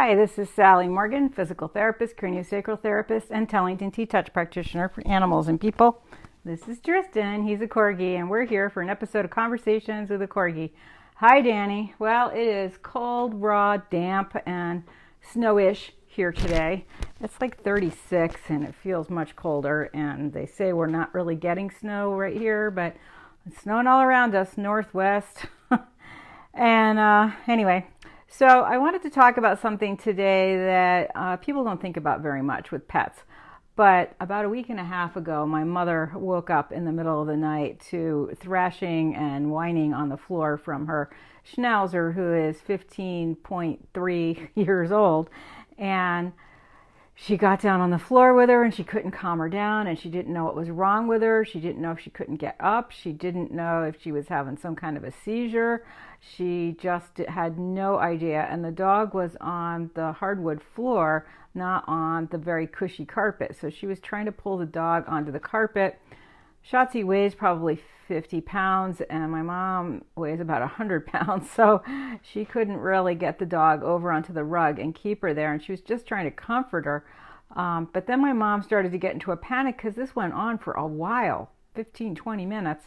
Hi, this is Sally Morgan, physical therapist, craniosacral therapist, and Tellington T-Touch practitioner for animals and people. This is Tristan. He's a Corgi, and we're here for an episode of Conversations with a Corgi. Hi, Danny. Well, it is cold, raw, damp, and snowish here today. It's like 36, and it feels much colder, and they say we're not really getting snow right here, but it's snowing all around us, northwest. And anyway, so I wanted to talk about something today that people don't think about very much with pets. But about a week and a half ago, my mother woke up in the middle of the night to thrashing and whining on the floor from her Schnauzer, who is 15.3 years old. And she got down on the floor with her and she couldn't calm her down, and she didn't know what was wrong with her. She didn't know if she couldn't get up. She didn't know if she was having some kind of a seizure. She just had no idea. And the dog was on the hardwood floor, not on the very cushy carpet. So she was trying to pull the dog onto the carpet. Shotzi weighs probably 50 pounds and my mom weighs about 100 pounds. So she couldn't really get the dog over onto the rug and keep her there. And she was just trying to comfort her. But then my mom started to get into a panic because this went on for a while, 15, 20 minutes.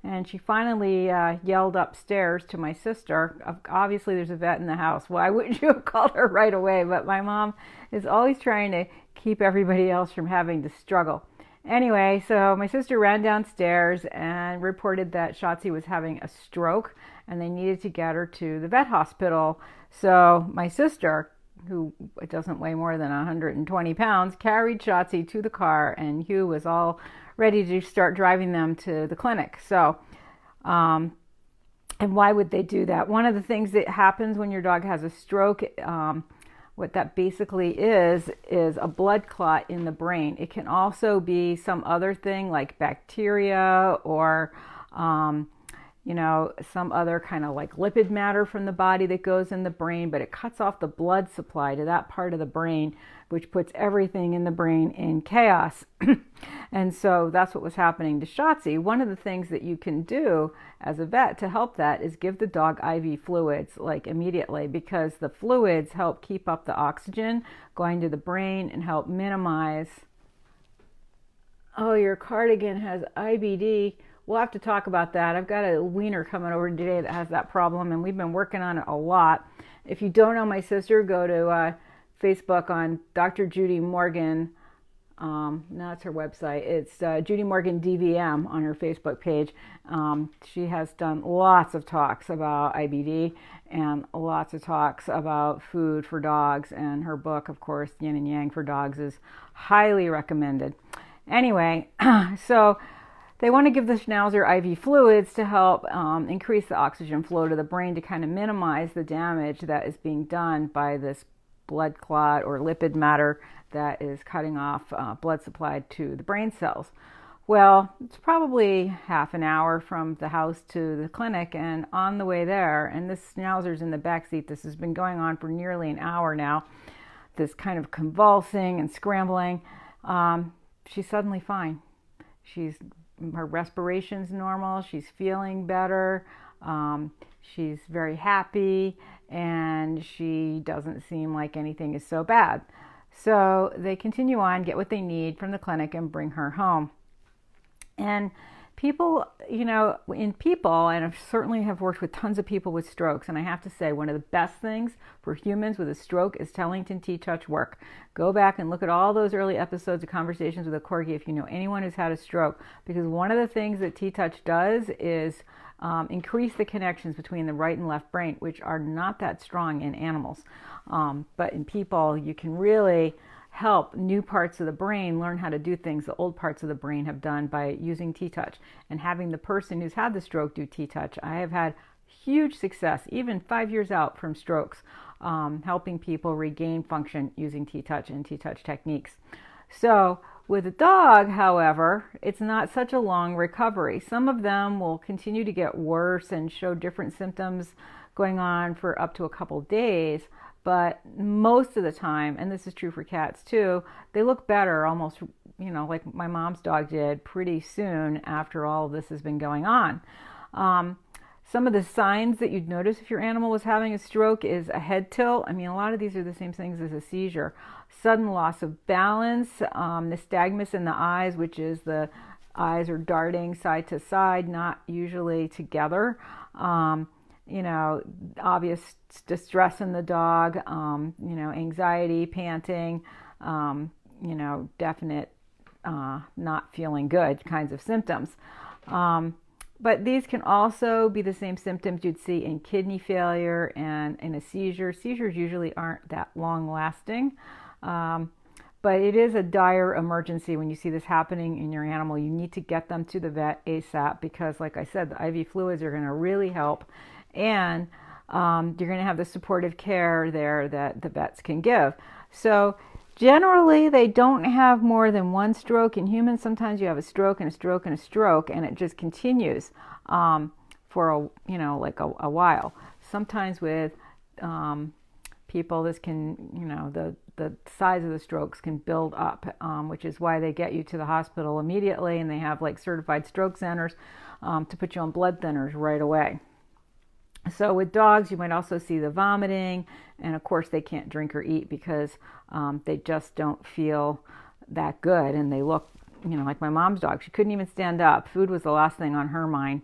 And she finally yelled upstairs to my sister. Obviously, there's a vet in the house. Why wouldn't you have called her right away? But my mom is always trying to keep everybody else from having to struggle. Anyway, so my sister ran downstairs and reported that Shotzi was having a stroke and they needed to get her to the vet hospital. So my sister, who doesn't weigh more than 120 pounds, carried Shotzi to the car, and Hugh was all ready to start driving them to the clinic. So, and why would they do that? One of the things that happens when your dog has a stroke, what that basically is a blood clot in the brain. It can also be some other thing like bacteria or, some other kind of like lipid matter from the body that goes in the brain, but it cuts off the blood supply to that part of the brain, which puts everything in the brain in chaos. And so that's what was happening to Shotzi. One of the things that you can do as a vet to help that is give the dog IV fluids like immediately, because the fluids help keep up the oxygen going to the brain and help minimize. Oh, your cardigan has IBD. We'll have to talk about that. I've got a wiener coming over today that has that problem, and we've been working on it a lot. If you don't know my sister, go to Facebook on Dr. Judy Morgan. No, it's her website. It's Judy Morgan DVM on her Facebook page. She has done lots of talks about IBD and lots of talks about food for dogs. And her book, of course, Yin and Yang for Dogs, is highly recommended. Anyway, so they want to give the Schnauzer IV fluids to help increase the oxygen flow to the brain to kind of minimize the damage that is being done by this blood clot or lipid matter that is cutting off blood supply to the brain cells. Well, it's probably half an hour from the house to the clinic, and on the way there, and this Schnauzer's in the back seat, this has been going on for nearly an hour now, this kind of convulsing and scrambling. She's suddenly fine. Her respiration's normal. She's feeling better. She's very happy, and she doesn't seem like anything is so bad. So they continue on, get what they need from the clinic, and bring her home. And people, and I certainly have worked with tons of people with strokes, and I have to say one of the best things for humans with a stroke is Tellington T-Touch work. Go back and look at all those early episodes of Conversations with a Corgi if you know anyone who's had a stroke, because one of the things that T-Touch does is increase the connections between the right and left brain, which are not that strong in animals. But in people, you can really help new parts of the brain learn how to do things the old parts of the brain have done by using T-Touch. And having the person who's had the stroke do T-Touch, I have had huge success, even 5 years out from strokes, helping people regain function using T-Touch and T-Touch techniques. So with a dog, however, it's not such a long recovery. Some of them will continue to get worse and show different symptoms going on for up to a couple days. But most of the time, and this is true for cats too, they look better almost, like my mom's dog did pretty soon after all of this has been going on. Some of the signs that you'd notice if your animal was having a stroke is a head tilt. I mean, a lot of these are the same things as a seizure. Sudden loss of balance, nystagmus in the eyes, which is the eyes are darting side to side, not usually together. Obvious distress in the dog, anxiety, panting, definite not feeling good kinds of symptoms. But these can also be the same symptoms you'd see in kidney failure and in a seizure. Seizures usually aren't that long lasting. But it is a dire emergency when you see this happening in your animal. You need to get them to the vet ASAP because, like I said, the IV fluids are going to really help. And you're going to have the supportive care there that the vets can give. So generally, they don't have more than one stroke. In humans, sometimes you have a stroke and a stroke and a stroke, and it just continues for a while. Sometimes with people, this can, the size of the strokes can build up, which is why they get you to the hospital immediately, and they have like certified stroke centers to put you on blood thinners right away. So with dogs, you might also see the vomiting, and of course they can't drink or eat because they just don't feel that good, and they look, like my mom's dog. She couldn't even stand up. Food was the last thing on her mind.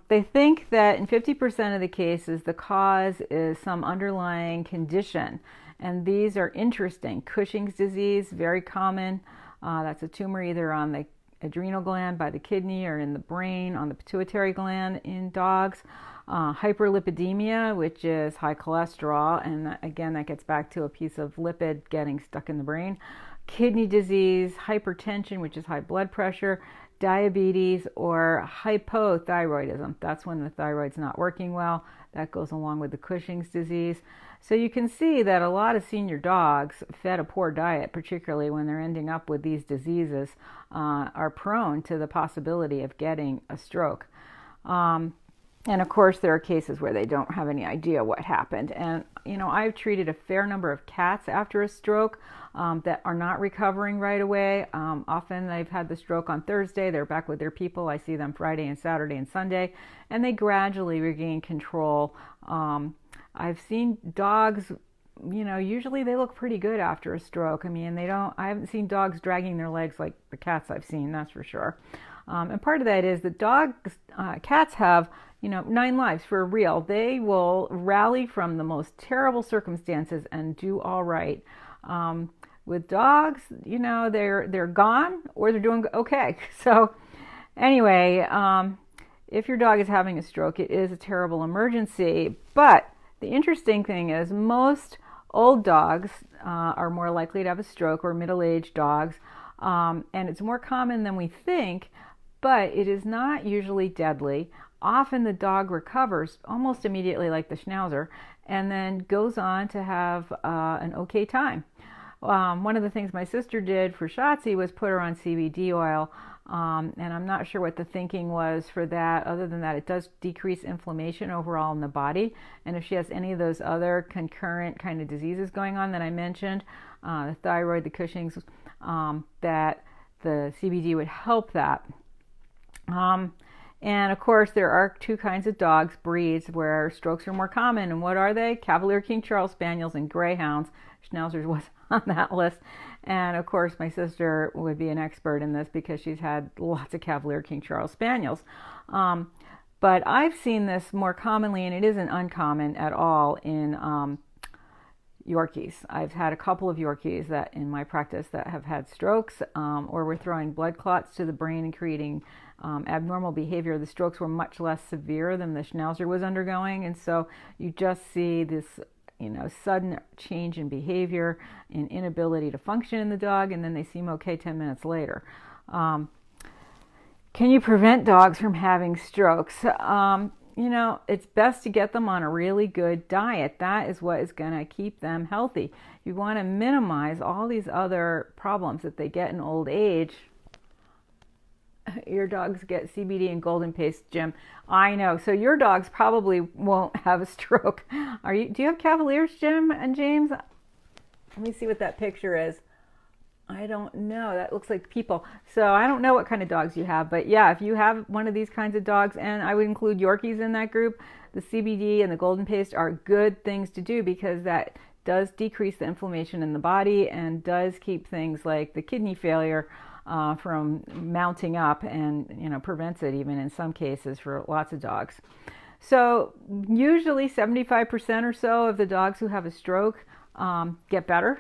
They think that in 50% of the cases, the cause is some underlying condition, and these are interesting. Cushing's disease, very common. That's a tumor either on the adrenal gland by the kidney or in the brain on the pituitary gland in dogs. Hyperlipidemia, which is high cholesterol, and again, that gets back to a piece of lipid getting stuck in the brain. Kidney disease, hypertension, which is high blood pressure, diabetes, or hypothyroidism. That's when the thyroid's not working well. That goes along with the Cushing's disease. So you can see that a lot of senior dogs fed a poor diet, particularly when they're ending up with these diseases, are prone to the possibility of getting a stroke. And of course, there are cases where they don't have any idea what happened. And, I've treated a fair number of cats after a stroke that are not recovering right away. Often they've had the stroke on Thursday. They're back with their people. I see them Friday and Saturday and Sunday, and they gradually regain control. I've seen dogs, usually they look pretty good after a stroke. I mean, I haven't seen dogs dragging their legs like the cats I've seen, that's for sure. And part of that is that cats have 9 lives for real. They will rally from the most terrible circumstances and do all right. With dogs, they're gone or they're doing okay. So anyway, if your dog is having a stroke, it is a terrible emergency. But the interesting thing is most old dogs are more likely to have a stroke, or middle-aged dogs. And it's more common than we think, but it is not usually deadly. Often the dog recovers almost immediately, like the Schnauzer, and then goes on to have an okay time. One of the things my sister did for Shotzi was put her on CBD oil, and I'm not sure what the thinking was for that, other than that it does decrease inflammation overall in the body. And if she has any of those other concurrent kind of diseases going on that I mentioned, the thyroid, the Cushing's, that the CBD would help that. And of course, there are 2 kinds of dogs, breeds, where strokes are more common. And what are they? Cavalier King Charles Spaniels and Greyhounds. Schnauzers was on that list. And of course, my sister would be an expert in this because she's had lots of Cavalier King Charles Spaniels. But I've seen this more commonly, and it isn't uncommon at all, in Yorkies. I've had a couple of Yorkies that in my practice that have had strokes, or were throwing blood clots to the brain and creating abnormal behavior. The strokes were much less severe than the Schnauzer was undergoing, and so you just see this sudden change in behavior and inability to function in the dog, and then they seem okay 10 minutes later. Can you prevent dogs from having strokes? It's best to get them on a really good diet. That is what is going to keep them healthy. You want to minimize all these other problems that they get in old age. Your dogs get CBD and golden paste, Jim. I know. So your dogs probably won't have a stroke. Do you have Cavaliers, Jim and James? Let me see what that picture is. I don't know. That looks like people. So I don't know what kind of dogs you have, but yeah, if you have one of these kinds of dogs, and I would include Yorkies in that group, the CBD and the golden paste are good things to do because that does decrease the inflammation in the body and does keep things like the kidney failure from mounting up, and prevents it even in some cases for lots of dogs. So usually 75% or so of the dogs who have a stroke get better.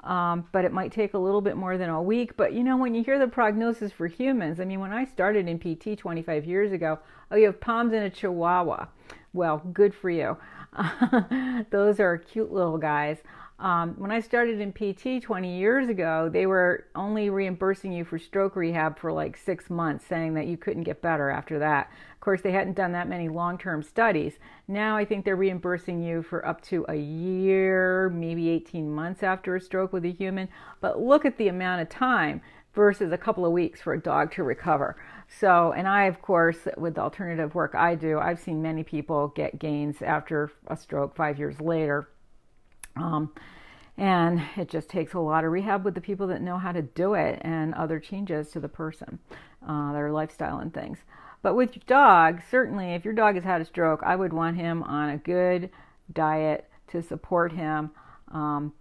But it might take a little bit more than a week. But when you hear the prognosis for humans, I mean, when I started in PT 25 years ago, oh, you have Poms and a Chihuahua. Well, good for you. Those are cute little guys. When I started in PT 20 years ago, they were only reimbursing you for stroke rehab for like 6 months, saying that you couldn't get better after that. Of course, they hadn't done that many long-term studies. Now I think they're reimbursing you for up to a year, maybe 18 months after a stroke with a human. But look at the amount of time versus a couple of weeks for a dog to recover. So, and I, of course, with the alternative work I do, I've seen many people get gains after a stroke 5 years later. And it just takes a lot of rehab with the people that know how to do it, and other changes to the person, their lifestyle and things. But with your dog, certainly if your dog has had a stroke, I would want him on a good diet to support him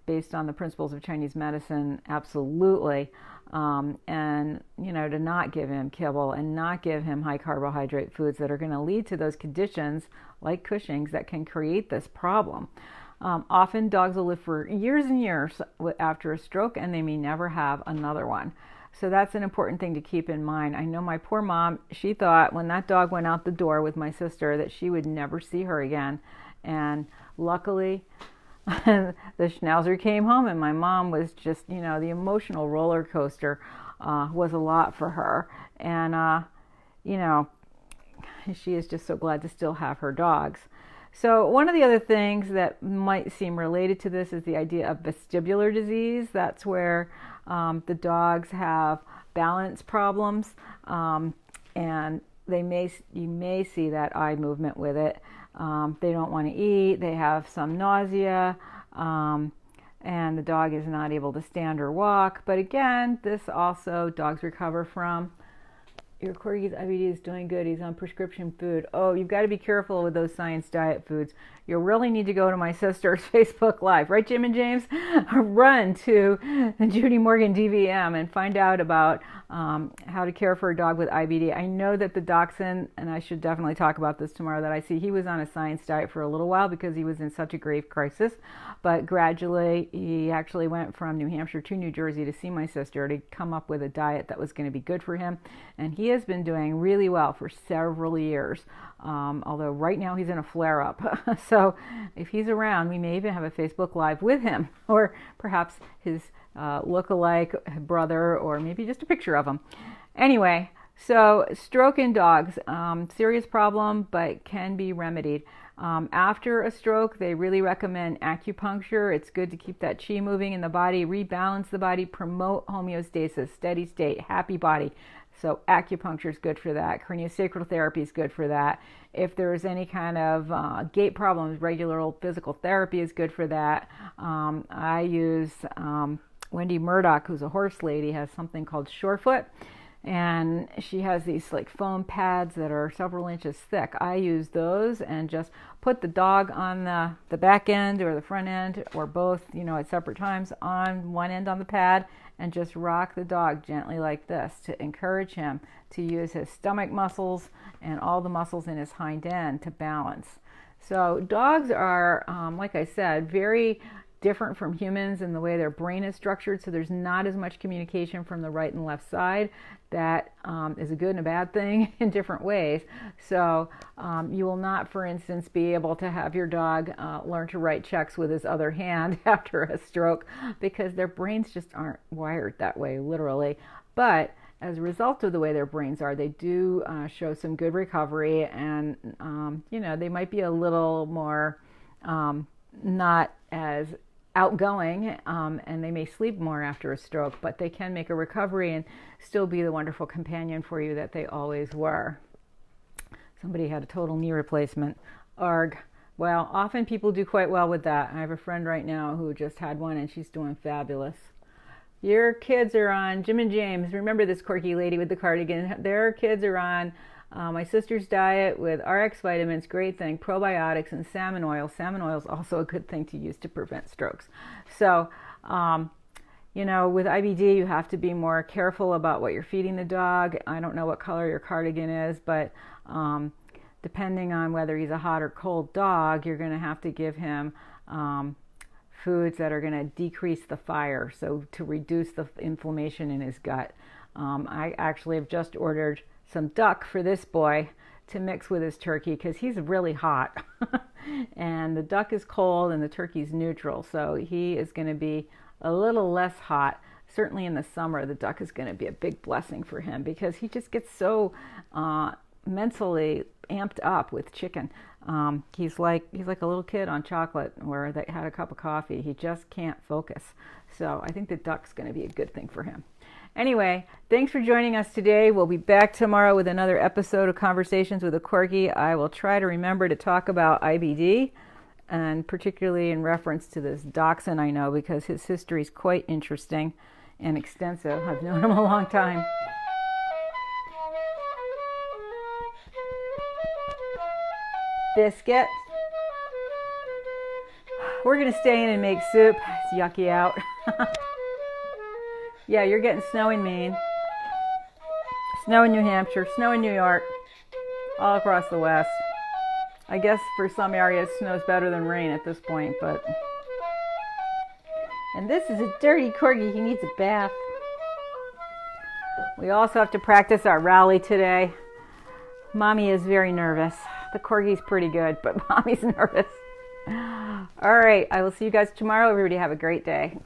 based on the principles of Chinese medicine, absolutely. And, to not give him kibble and not give him high carbohydrate foods that are going to lead to those conditions like Cushing's that can create this problem. Often dogs will live for years and years after a stroke, and they may never have another one. So that's an important thing to keep in mind. I know my poor mom, she thought when that dog went out the door with my sister that she would never see her again. And luckily, the Schnauzer came home, and my mom was just, the emotional roller coaster was a lot for her. And, she is just so glad to still have her dogs. So one of the other things that might seem related to this is the idea of vestibular disease. That's where the dogs have balance problems, and you may see that eye movement with it. They don't want to eat, they have some nausea, and the dog is not able to stand or walk. But again, this also dogs recover from. Your Corgi's IBD is doing good. He's on prescription food. Oh, you've got to be careful with those science diet foods. You really need to go to my sister's Facebook Live. Right, Jim and James? Run to Judy Morgan DVM and find out about how to care for a dog with IBD. I know that the dachshund, and I should definitely talk about this tomorrow, that I see he was on a science diet for a little while because he was in such a grave crisis. But gradually, he actually went from New Hampshire to New Jersey to see my sister to come up with a diet that was going to be good for him. And he has been doing really well for several years, although right now he's in a flare-up. So if he's around, we may even have a Facebook Live with him, or perhaps his look-alike brother, or maybe just a picture of him. Anyway, so stroke in dogs, serious problem, but can be remedied. After a stroke, they really recommend acupuncture. It's good to keep that chi moving in the body, rebalance the body, promote homeostasis, steady state, happy body. So acupuncture is good for that. Craniosacral therapy is good for that. If there's any kind of gait problems, regular old physical therapy is good for that. I use Wendy Murdoch, who's a horse lady, has something called Surefoot. And she has these like foam pads that are several inches thick. I use those and just put the dog on the back end or the front end, or both, at separate times, on one end on the pad, and just rock the dog gently like this to encourage him to use his stomach muscles and all the muscles in his hind end to balance. So dogs are, like I said, very different from humans in the way their brain is structured, so there's not as much communication from the right and left side. That is a good and a bad thing in different ways. So you will not, for instance, be able to have your dog learn to write checks with his other hand after a stroke, because their brains just aren't wired that way, literally. But as a result of the way their brains are, they do show some good recovery, and they might be a little more not as outgoing, and they may sleep more after a stroke, but they can make a recovery and still be the wonderful companion for you that they always were. Somebody had a total knee replacement. Arg. Well, often people do quite well with that. I have a friend right now who just had one, and she's doing fabulous. Your kids are on, Jim and James, remember this Corgi lady with the cardigan, their kids are on my sister's diet with RX vitamins, great thing, probiotics, and salmon oil. Salmon oil is also a good thing to use to prevent strokes. So, you know, with IBD, you have to be more careful about what you're feeding the dog. I don't know what color your cardigan is, but depending on whether he's a hot or cold dog, you're going to have to give him foods that are going to decrease the fire, so to reduce the inflammation in his gut. I actually have just ordered some duck for this boy to mix with his turkey because he's really hot. And the duck is cold and the turkey's neutral, so he is going to be a little less hot. Certainly in the summer, the duck is going to be a big blessing for him because he just gets so mentally amped up with chicken. He's like a little kid on chocolate where they had a cup of coffee. He just can't focus. So I think the duck's going to be a good thing for him. Anyway, thanks for joining us today. We'll be back tomorrow with another episode of Conversations with a Corgi. I will try to remember to talk about IBD, and particularly in reference to this dachshund I know, because his history is quite interesting and extensive. I've known him a long time. Biscuit. We're going to stay in and make soup. It's yucky out. Yeah, you're getting snow in Maine, snow in New Hampshire, snow in New York, all across the West. I guess for some areas snow's better than rain at this point, but... And this is a dirty Corgi. He needs a bath. We also have to practice our rally today. Mommy is very nervous. The Corgi's pretty good, but Mommy's nervous. All right, I will see you guys tomorrow. Everybody have a great day.